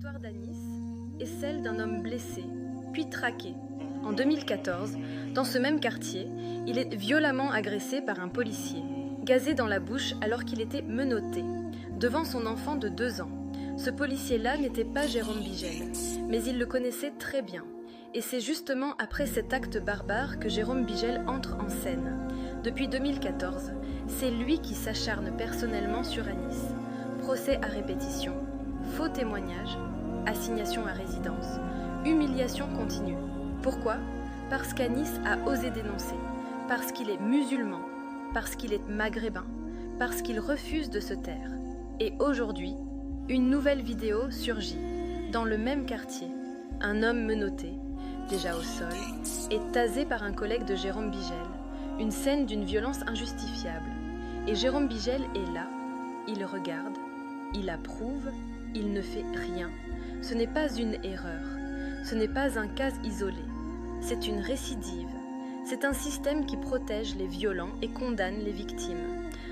L'histoire d'Anis est celle d'un homme blessé, puis traqué. En 2014, dans ce même quartier, il est violemment agressé par un policier, gazé dans la bouche alors qu'il était menotté, devant son enfant de 2 ans. Ce policier-là n'était pas Jérôme Bigel, mais il le connaissait très bien. Et c'est justement après cet acte barbare que Jérôme Bigel entre en scène. Depuis 2014, c'est lui qui s'acharne personnellement sur Anis. Procès à répétition, faux témoignages, assignation à résidence, humiliation continue. Pourquoi ? Parce qu'Anis a osé dénoncer, parce qu'il est musulman, parce qu'il est maghrébin, parce qu'il refuse de se taire. Et aujourd'hui, une nouvelle vidéo surgit. Dans le même quartier, un homme menotté, déjà au sol, est tasé par un collègue de Jérôme Bigel. Une scène d'une violence injustifiable. Et Jérôme Bigel est là, il regarde, il approuve, il ne fait rien. Ce n'est pas une erreur, ce n'est pas un cas isolé, c'est une récidive. C'est un système qui protège les violents et condamne les victimes.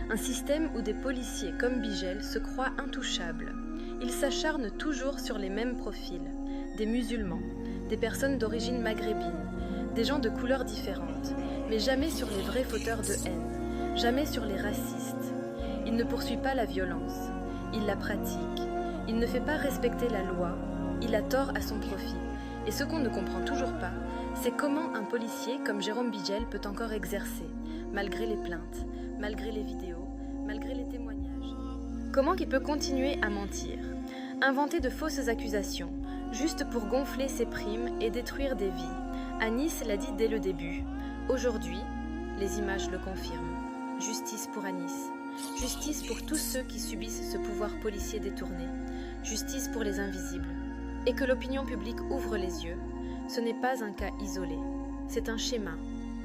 Un système où des policiers comme Bigel se croient intouchables. Ils s'acharnent toujours sur les mêmes profils, des musulmans, des personnes d'origine maghrébine, des gens de couleurs différentes, mais jamais sur les vrais fauteurs de haine, jamais sur les racistes. Il ne poursuit pas la violence, il la pratique, il ne fait pas respecter la loi, il a tort à son profit. Et ce qu'on ne comprend toujours pas, c'est comment un policier comme Jérôme Bigel peut encore exercer, malgré les plaintes, malgré les vidéos, malgré les témoignages. Comment il peut continuer à mentir, inventer de fausses accusations, juste pour gonfler ses primes et détruire des vies. Anis l'a dit dès le début. Aujourd'hui, les images le confirment. Justice pour Anis. Justice pour tous ceux qui subissent ce pouvoir policier détourné. Justice pour les invisibles. Et que l'opinion publique ouvre les yeux, ce n'est pas un cas isolé. C'est un schéma,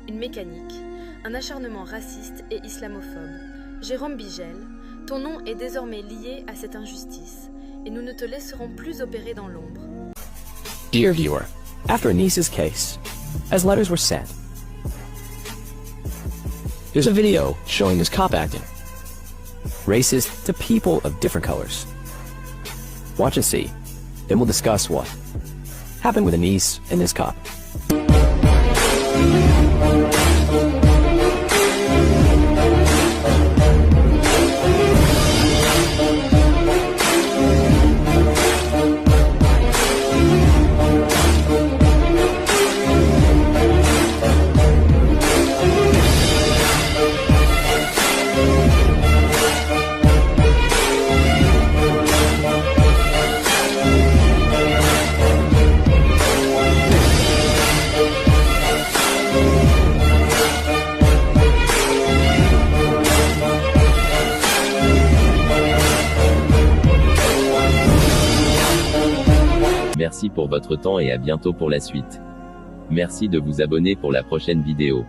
une mécanique, un acharnement raciste et islamophobe. Jérôme Bigel, ton nom est désormais lié à cette injustice. Et nous ne te laisserons plus opérer dans l'ombre. Dear viewer, after Anis's case, as letters were sent, there's a video showing this cop acting racist to people of different colors. Watch and see, then we'll discuss what happened with Anis and this cop. Merci pour votre temps et à bientôt pour la suite. Merci de vous abonner pour la prochaine vidéo.